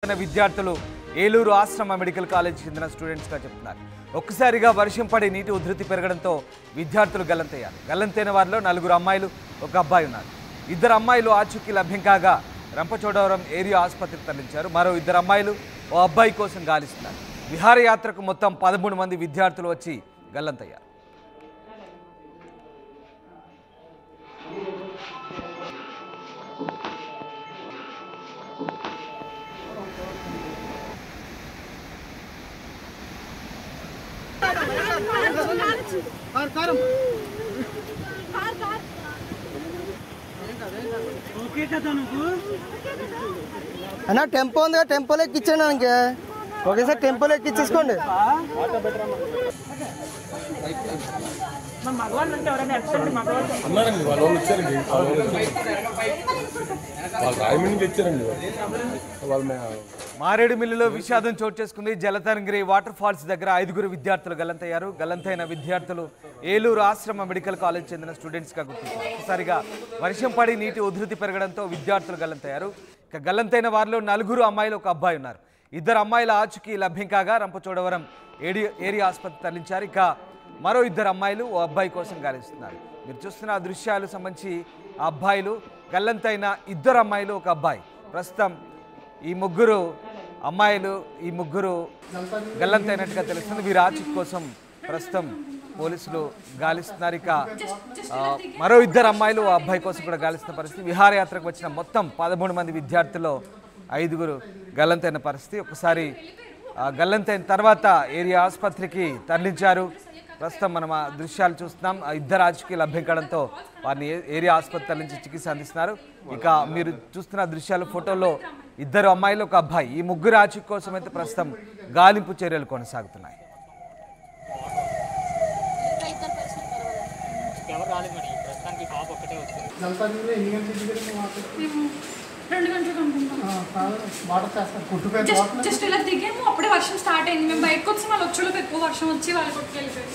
విద్యార్థులు ఏలూరు ఆశ్రమ medical college చెందిన స్టూడెంట్స్గా చెప్తున్నారు. ఒక్కసారిగా వర్షం పడి నీటి ఉధృతి పెరగడంతో విద్యార్థులు గల్లంతయ్యారు. గల్లంతైన వారిలో 4 అమ్మాయిలు, 1 అబ్బాయి ఉన్నారు. 2 అమ్మాయిలు ఆచూకీ లభ్యం కాగా రంపచోడవరం ఏరియా ఆసుపత్రికి తరలించారు. మరో 2 అమ్మాయిలు, 1 అబ్బాయి కోసం గాలిస్తున్నారు. విహారయాత్రకు మొత్తం 13 మంది విద్యార్థులు వచ్చి గల్లంతయ్యారు. అన్నా టెంపో ఉందిగా, టెంపోలో ఎక్కించండి. మనకి ఒకేసారి టెంపోలో ఎక్కించేసుకోండి. అన్నారండి వాళ్ళు వచ్చారండి, వాళ్ళు రాయమండ్రికి తెచ్చారండి. వాళ్ళు మారేడుమిల్లిలో విషాదం చోటు చేసుకుంది. జలతరంగిరి వాటర్ ఫాల్స్ దగ్గర 5 విద్యార్థులు గల్లంతయ్యారు. గల్లంతైన విద్యార్థులు ఏలూరు ఆశ్రమ మెడికల్ కాలేజ్ చెందిన స్టూడెంట్స్గా గుర్తించారు. ఒకసారిగా వర్షం పడి నీటి ఉధృతి పెరగడంతో విద్యార్థులు గల్లంతయ్యారు. ఇక గల్లంతైన వారిలో 4 అమ్మాయిలు, 1 అబ్బాయి ఉన్నారు. 2 అమ్మాయిల ఆచూకీ లభ్యం కాగా రంపచోడవరం ఏరియా ఆసుపత్రి తరలించారు. ఇక మరో 2 అమ్మాయిలు, 1 అబ్బాయి కోసం గాలిస్తున్నారు. మీరు చూస్తున్న ఆ దృశ్యాలు సంబంధించి ఆ అబ్బాయిలు గల్లంతైన 2 అమ్మాయిలు, 1 అబ్బాయి. ప్రస్తుతం ఈ 3 అమ్మాయిలు, ఈ 3 గల్లంతైనట్టుగా తెలుస్తుంది. వీరి ఆచూకీ కోసం ప్రస్తుతం పోలీసులు గాలిస్తున్నారు. ఇక మరో 2 అమ్మాయిలు, 1 అబ్బాయి కోసం కూడా గాలిస్తున్న పరిస్థితి. విహారయాత్రకు వచ్చిన మొత్తం 13 మంది విద్యార్థుల్లో 5 గల్లంతైన పరిస్థితి. ఒకసారి గల్లంతైన తర్వాత ఏరియా ఆసుపత్రికి తరలించారు. ప్రస్తుతం మనం ఆ దృశ్యాలు చూస్తున్నాం. 2 ఆచూకీ లభ్యం కావడంతో వారిని ఏరియా ఆసుపత్రి నుంచి చికిత్స అందిస్తున్నారు. ఇక మీరు చూస్తున్న దృశ్యాలు, ఫోటోల్లో 2 అమ్మాయిలు, 1 అబ్బాయి. ఈ 3 ఆచూకీ కోసం అయితే ప్రస్తుతం గాలింపు చర్యలు కొనసాగుతున్నాయి. జస్ట్ ఇలా దిగాము, అప్పుడే వర్షం స్టార్ట్ అయింది. మేము బయటకు వచ్చి వాళ్ళు వచ్చేలోపు ఎక్కువ వర్షం వచ్చి వాళ్ళు కొట్టుకెళ్ళిపోయారు.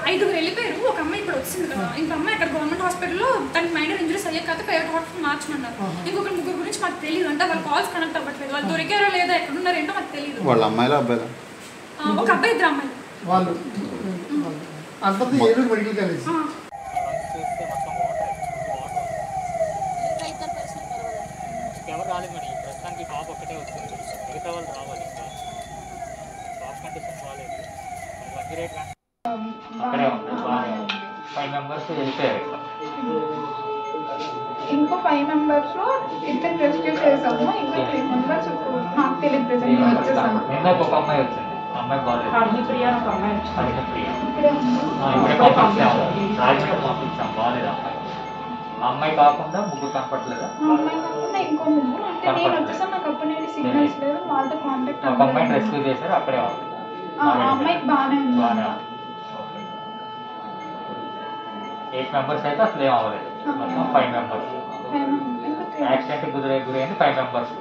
5 వెళ్ళిపోయారు. 1 అమ్మాయి ఇప్పుడు వచ్చింది కదా, ఇంకో అమ్మాయి అక్కడ గవర్నమెంట్ హాస్పిటల్లో తనకి మైనర్ ఇంజరీస్ అయ్యాక కాదు ప్రైవేట్ హాస్పిటల్ మార్చమన్నారు. ఇంకొక 3 గురించి మాకు తెలియదు. అంటే వాళ్ళ కాల్స్ కనెక్ట్ అవ్వట్లేదు. వాళ్ళు దొరికారో లేదా, ఎక్కడున్నారో ఏంటో మాకు తెలియదు. వాళ్ళ అమ్మాయిలా అబ్బాయిలా? 1 అబ్బాయి, 2 అమ్మాయిలు. వాళ్ళు ఏలూరు మెడికల్ కాలేజ్. ఎవరు రాలేదు మరి ప్రస్తుతానికి పాప ఒక్కటే వచ్చింది. మిగతా వాళ్ళు రావాలి. ఇంకా పాప కండిషన్ బాగాలేదు. అక్కడే ఉంది, బాగానే ఉంది. 5 మెంబర్స్ వెళ్ళిపోయారు. ఇంకో 5 మెంబర్స్ ఇద్దరు రెస్క్యూ చేసాము. ఇంకా 3 మెంబర్స్ నాకు తెలియదు ప్రెసెంట్ వచ్చేసాము. నిన్న ఒక అమ్మాయి వచ్చింది, అమ్మాయి బాగాలేదు. హరిప్రియ ఒక అమ్మాయి వచ్చింది. ఇప్పుడే పంపించాం, బాగాలేదు అమ్మాయి. ఆ అమ్మాయి కాకుండా 3 కనపట్లేదా? అమ్మాయి కాకుండా ఇంకో 3. అంటే నేను వచ్చేసాను, నాకు అప్పటి నుండి సిగ్నల్స్ లేదు, వాళ్ళతో కాంటాక్ట్ ఒక అమ్మాయిని రెస్క్యూ చేశారు, అక్కడే ఉంది. ఆ అమ్మాయికి బాగానే ఉంది. 8 మెంబర్స్ అయితే అసలు ఏం అవ్వలేదు. మొత్తం 5 మెంబర్స్ యాక్సిడెంట్ గురైంది. 5 మెంబర్స్,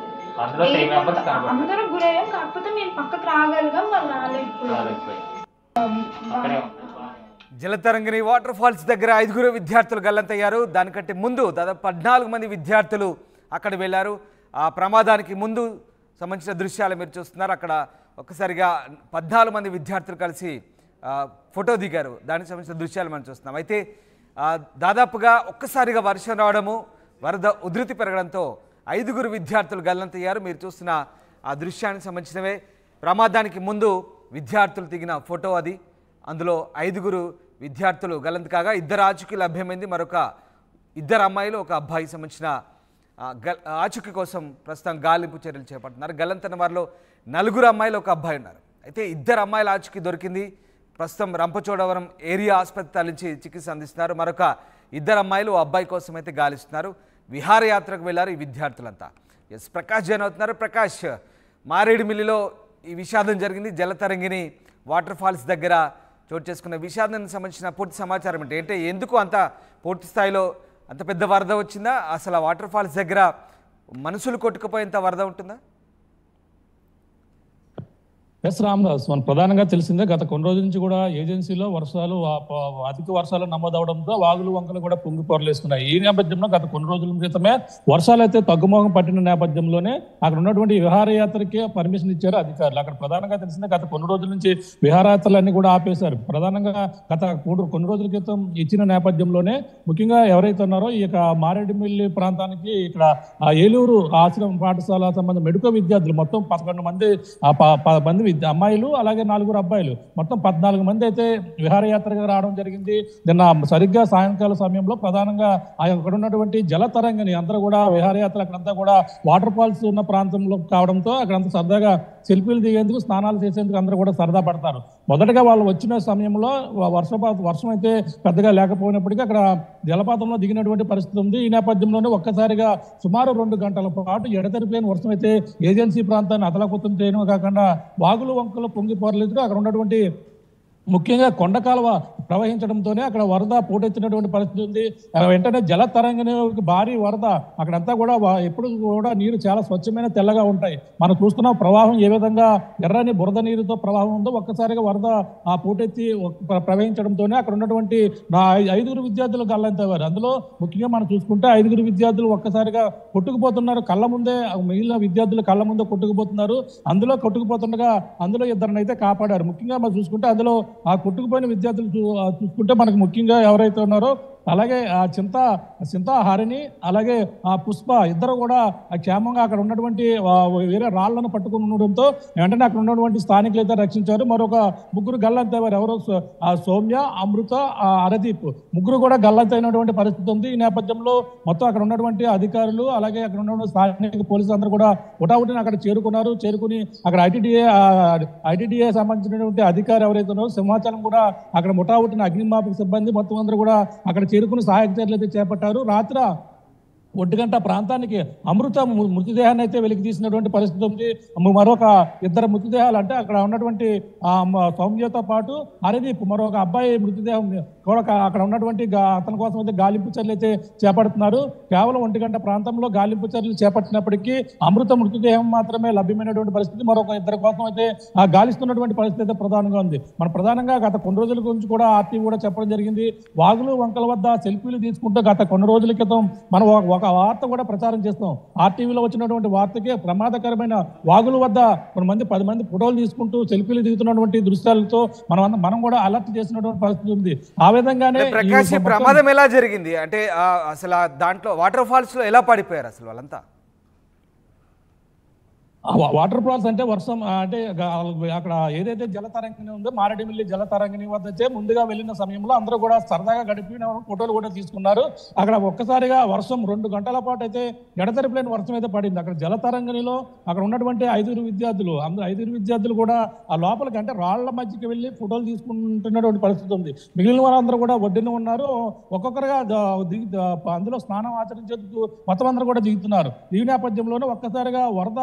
అందులో 3 మెంబర్స్ కనపడలేదు. అందరూ గురయ్యాం, కాకపోతే మేము పక్కకు రాగలిగాం, వాళ్ళు రాలేదు. అక్కడే ఉంది. జలతరంగిరి వాటర్ ఫాల్స్ దగ్గర 5 విద్యార్థులు గల్లంతయ్యారు. దానికంటే ముందు దాదాపు 14 మంది విద్యార్థులు అక్కడ వెళ్ళారు. ఆ ప్రమాదానికి ముందు సంబంధించిన దృశ్యాలు మీరు చూస్తున్నారు. అక్కడ ఒక్కసారిగా 14 మంది విద్యార్థులు కలిసి ఫోటో దిగారు. దానికి సంబంధించిన దృశ్యాలు మనం చూస్తున్నాం. అయితే దాదాపుగా ఒక్కసారిగా వర్షం రావడము, వరద ఉధృతి పెరగడంతో 5 విద్యార్థులు గల్లంతయ్యారు. మీరు చూస్తున్న ఆ దృశ్యానికి సంబంధించినవే. ప్రమాదానికి ముందు విద్యార్థులు దిగిన ఫోటో అది. అందులో 5 విద్యార్థులు గల్లంత కాగా 2 ఆచూకీ లభ్యమైంది. మరొక 2 అమ్మాయిలు, 1 అబ్బాయి సంబంధించిన ఆచూకీ కోసం ప్రస్తుతం గాలింపు చర్యలు చేపడుతున్నారు. గల్లంతైన వారిలో 4 అమ్మాయిలు, 1 అబ్బాయి ఉన్నారు. అయితే 2 అమ్మాయిల ఆచూకీ దొరికింది. ప్రస్తుతం రంపచోడవరం ఏరియా ఆసుపత్రి తరలించి చికిత్స అందిస్తున్నారు. మరొక 2 అమ్మాయిలు, 1 అబ్బాయి కోసం అయితే గాలిస్తున్నారు. విహారయాత్రకు వెళ్లారు ఈ విద్యార్థులంతా. ప్రకాష్ జైన్ అవుతున్నారు. ప్రకాష్, మారేడుమిల్లిలో ఈ విషాదం జరిగింది. జలతరంగిని వాటర్ ఫాల్స్ దగ్గర చోటు చేసుకున్న విషాదానికి సంబంధించిన పూర్తి సమాచారం అంటే ఎందుకు అంత పూర్తి స్థాయిలో అంత పెద్ద వరద వచ్చిందా? అసలు ఆ వాటర్ ఫాల్స్ దగ్గర మనుషులు కొట్టుకుపోయేంత వరద ఉంటుందా? ఎస్ రామదాస్, మన ప్రధానంగా తెలిసిందే గత కొన్ని రోజుల నుంచి కూడా ఏజెన్సీలో వర్షాలు అధిక వర్షాలు నమోదవడంతో వాగులు వంకలు కూడా పొంగి పొరలేస్తున్నాయి. ఈ నేపథ్యంలో గత కొన్ని రోజుల క్రితమే వర్షాలు అయితే తగ్గుమోగం పట్టిన నేపథ్యంలోనే అక్కడ ఉన్నటువంటి విహారయాత్రకి పర్మిషన్ ఇచ్చారు అధికారులు. అక్కడ ప్రధానంగా తెలిసిందే గత కొన్ని రోజుల నుంచి విహారయాత్రలన్నీ కూడా ఆపేశారు. ప్రధానంగా గత కొన్ని రోజుల క్రితం ఇచ్చిన నేపథ్యంలోనే ముఖ్యంగా ఎవరైతే ఉన్నారో ఈ యొక్క మారేడుమిల్లి ప్రాంతానికి ఇక్కడ ఏలూరు ఆశ్రమ పాఠశాల సంబంధించిన మెడికల్ విద్యార్థులు మొత్తం 11 మంది అమ్మాయిలు అలాగే 4 అబ్బాయిలు మొత్తం 14 మంది అయితే విహారయాత్రగా రావడం జరిగింది. నిన్న సరిగ్గా సాయంకాల సమయంలో ప్రధానంగా అక్కడ ఉన్నటువంటి జల తరంగిణి అందరూ కూడా విహారయాత్ర అక్కడంతా కూడా వాటర్ ఫాల్స్ ఉన్న ప్రాంతంలో కావడంతో అక్కడంతా సరదాగా సెల్ఫీలు దిగేందుకు స్నానాలు చేసేందుకు అందరూ కూడా సరదా పడతారు. మొదటగా వాళ్ళు వచ్చిన సమయంలో వర్షం అయితే పెద్దగా లేకపోయినప్పటికీ అక్కడ జలపాతంలో దిగినటువంటి పరిస్థితి ఉంది. ఈ నేపథ్యంలోనే ఒక్కసారిగా సుమారు 2 గంటల పాటు ఎడతెరిపోయిన వర్షం అయితే ఏజెన్సీ ప్రాంతాన్ని అతలాకుతం చేయడమే కాకుండా వాగులు వంకలు పొంగి పొరలేదు. అక్కడ ఉన్నటువంటి ముఖ్యంగా కొండ కాలువ ప్రవహించడంతోనే అక్కడ వరద పోటెత్తినటువంటి పరిస్థితి ఉంది. వెంటనే జల తరంగిణి భారీ వరద అక్కడంతా కూడా ఎప్పుడు కూడా నీరు చాలా స్వచ్ఛమైన తెల్లగా ఉంటాయి. మనం చూస్తున్న ప్రవాహం ఏ విధంగా ఎర్రని బురద నీరుతో ప్రవాహం ఉందో ఒక్కసారిగా వరద పోటెత్తి ప్రవహించడంతోనే అక్కడ ఉన్నటువంటి 5 విద్యార్థులు గల్లంతయ్యారు. అందులో ముఖ్యంగా మనం చూసుకుంటే 5 విద్యార్థులు ఒక్కసారిగా కొట్టుకుపోతున్నారు. కళ్ళ ముందే మిగిలిన విద్యార్థులు కళ్ళ ముందే కొట్టుకుపోతున్నారు. అందులో కొట్టుకుపోతుండగా అందులో 2 అయితే కాపాడారు. ముఖ్యంగా మనం చూసుకుంటే అందులో ఆ కొట్టుకుపోయిన విద్యార్థులు చూసుకుంటే మనకు ముఖ్యంగా ఎవరైతే ఉన్నారో అలాగే ఆ చింత హరిణి అలాగే ఆ పుష్ప ఇద్దరు కూడా క్షేమంగా అక్కడ ఉన్నటువంటి వేరే రాళ్లను పట్టుకుని ఉండడంతో వెంటనే అక్కడ ఉన్నటువంటి స్థానికులు అయితే రక్షించారు. మరొక 3 గల్లంతయ్యారు. ఎవరో సౌమ్య, అమృత, అరదీప్ ముగ్గురు కూడా గల్లంతైనటువంటి పరిస్థితి ఉంది. ఈ నేపథ్యంలో మొత్తం అక్కడ ఉన్నటువంటి అధికారులు అలాగే అక్కడ ఉన్నటువంటి స్థానిక పోలీసులు అందరూ కూడా ఉటావుటిని అక్కడ చేరుకున్నారు. చేరుకుని అక్కడ ఐటీడీఏ సంబంధించినటువంటి అధికారి ఎవరైతే ఉన్నారో సింహాచలం కూడా అక్కడ ఉటావుటిన అగ్నిమాపక సిబ్బంది మొత్తం అందరూ కూడా అక్కడ చేరుకుని సహాయక చర్యలు అయితే చేపట్టారు. రాత్రి 1 గంట ప్రాంతానికి అమృత మృతదేహాన్ని అయితే వెలికి తీసినటువంటి పరిస్థితి ఉంది. మరొక 2 మృతదేహాలు అంటే అక్కడ ఉన్నటువంటి సౌమ్యతో పాటు హరిదీప్ మరొక అబ్బాయి మృతదేహం కూడా అక్కడ ఉన్నటువంటి అతని కోసం అయితే గాలింపు చర్యలు అయితే చేపడుతున్నారు. కేవలం 1 గంట ప్రాంతంలో గాలింపు చర్యలు చేపట్టినప్పటికీ అమృత మృతదేహం మాత్రమే లభ్యమైనటువంటి పరిస్థితి. మరొక 2 కోసం అయితే గాలిస్తున్నటువంటి పరిస్థితి అయితే ప్రధానంగా ఉంది. మన ప్రధానంగా గత కొన్ని రోజుల గురించి కూడా ఆర్టీవీ కూడా చెప్పడం జరిగింది. వాగులు వంకల వద్ద సెల్ఫీలు తీసుకుంటూ గత కొన్ని రోజుల క్రితం మనం ఒక వార్త కూడా ప్రచారం చేస్తాం. ఆర్టీవీలో వచ్చినటువంటి వార్తకే ప్రమాదకరమైన వాగుల వద్ద 10 మంది ఫోటోలు తీసుకుంటూ సెల్ఫీలు దిగుతున్నటువంటి దృశ్యాలతో మనం కూడా అలర్ట్ చేసినటువంటి పరిస్థితి ఉంది. ఆ విధంగానే ప్రకాష్ ప్రమాదం ఎలా జరిగింది అంటే అసలు దాంట్లో వాటర్ ఫాల్స్ లో ఎలా పడిపోయారు అసలు వాళ్ళంతా? వాటర్ ఫాల్స్ అంటే వర్షం అంటే అక్కడ ఏదైతే జలతరంగిణి ఉందో మారేడుమిల్లి జలతరంగిణి వద్ద అయితే ముందుగా వెళ్ళిన సమయంలో అందరూ కూడా సరదాగా గడిపిన ఫోటోలు కూడా తీసుకున్నారు. అక్కడ ఒక్కసారిగా వర్షం 2 గంటల పాటు అయితే ఎడతెరిపోయిన వర్షం అయితే పడింది. అక్కడ జలతరంగిణిలో అక్కడ ఉన్నటువంటి 5 విద్యార్థులు అందరూ 5 విద్యార్థులు కూడా ఆ లోపలికి అంటే రాళ్ల మధ్యకి వెళ్ళి ఫోటోలు తీసుకుంటున్నటువంటి పరిస్థితి ఉంది. మిగిలిన వారందరూ కూడా ఒడ్డున ఉన్నారు. ఒక్కొక్కరుగా అందులో స్నానం ఆచరించేందుకు మొత్తం అందరూ కూడా దిగుతున్నారు. ఈ నేపథ్యంలోనే ఒక్కసారిగా వరద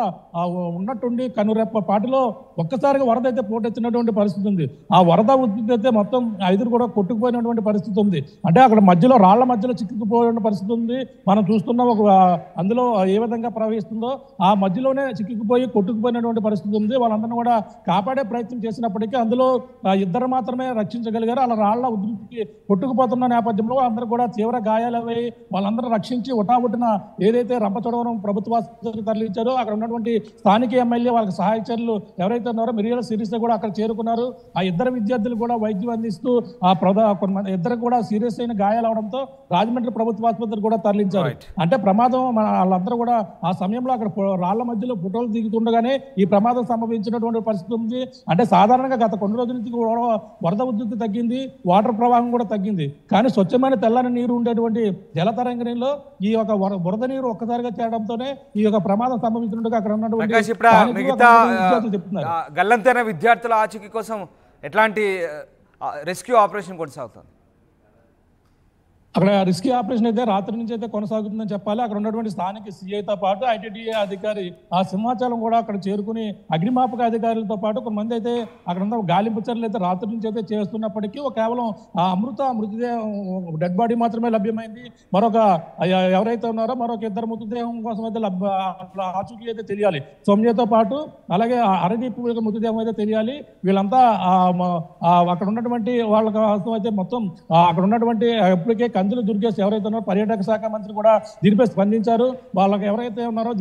ఉన్నట్టుండి కనురెప్ప పాటిలో ఒక్కసారిగా వరద అయితే పోటెత్తినటువంటి పరిస్థితి ఉంది. ఆ వరద ఉధృతి అయితే మొత్తం 5 కూడా కొట్టుకుపోయినటువంటి పరిస్థితి ఉంది. అంటే అక్కడ మధ్యలో రాళ్ల మధ్యలో చిక్కుకుపోయిన పరిస్థితి ఉంది. మనం చూస్తున్నాం అందులో ఏ విధంగా ప్రవహిస్తుందో ఆ మధ్యలోనే చిక్కుకుపోయి కొట్టుకుపోయినటువంటి పరిస్థితి ఉంది. వాళ్ళందరినీ కూడా కాపాడే ప్రయత్నం చేసినప్పటికీ అందులో 2 మాత్రమే రక్షించగలిగారు. అలా రాళ్ల ఉధృతికి కొట్టుకుపోతున్న నేపథ్యంలో అందరూ కూడా తీవ్ర గాయాలవై వాళ్ళందరూ రక్షించి ఉటావుటిన ఏదైతే రంపచోడవరం ప్రభుత్వ ఆసుపత్రికి తరలించారో అక్కడ ఉన్నటువంటి స్థానిక ఎమ్మెల్యే వాళ్ళకి సహాయ చర్యలు ఎవరైతే ఉన్నారో మిరియల సిరీస్ కూడా అక్కడ చేరుకున్నారు. ఆ 2 విద్యార్థులు కూడా వైద్యం అందిస్తూ కొంతమంది 2 కూడా సీరియస్ అయిన గాయాలు అవడంతో రాజమండ్రి ప్రభుత్వ ఆసుపత్రికి కూడా తరలించారు. అంటే ప్రమాదం వాళ్ళందరూ కూడా ఆ సమయంలో అక్కడ రాళ్ల మధ్యలో ఫోటోలు దిగుతుండగానే ఈ ప్రమాదం సంభవించినటువంటి పరిస్థితి ఉంది. అంటే సాధారణంగా గత కొన్ని రోజుల నుంచి వరద ఉధృతి తగ్గింది, వాటర్ ప్రవాహం కూడా తగ్గింది. కానీ స్వచ్ఛమైన తెల్లని నీరు ఉండేటువంటి జలతరంగిణిలో ఈ యొక్క బురద నీరు ఒక్కసారిగా చేరడంతోనే ఈ యొక్క ప్రమాదం సంభవించినట్టుగా అక్కడ ఉన్నటువంటి మిగతా గల్లంతైన విద్యార్థుల ఆచూకీ కోసం ఎట్లాంటి రెస్క్యూ ఆపరేషన్ కొనసాగుతుంది? అక్కడ రెస్క్యూ ఆపరేషన్ అయితే రాత్రి నుంచి అయితే కొనసాగుతుందని చెప్పాలి. అక్కడ ఉన్నటువంటి స్థానిక సిఐతో పాటు ఐటీడీఏ అధికారి ఆ సింహాచలం కూడా అక్కడ చేరుకుని అగ్నిమాపక అధికారులతో పాటు కొంతమంది అయితే అక్కడ ఉన్న గాలింపు చర్యలు అయితే రాత్రి నుంచి అయితే చేస్తున్నప్పటికీ కేవలం ఆ మృతదేహం డెడ్ బాడీ మాత్రమే లభ్యమైంది. మరొక ఎవరైతే ఉన్నారో మరొక ఇద్దరు మృతదేహం కోసం అయితే ఆచూకీ అయితే తెలియాలి. సౌమ్యతో పాటు అలాగే హరిదీప్ మృతదేహం అయితే తెలియాలి. వీళ్ళంతా అక్కడ ఉన్నటువంటి వాళ్ళ కోసం అయితే మొత్తం అక్కడ ఉన్నటువంటి ఇప్పటికే కందులు దుర్గేష్ ఎవరైతే ఉన్నారో పర్యాటక శాఖ మంత్రి కూడా దీనిపై స్పందించారు. వాళ్ళకి ఎవరైతే ఉన్నారో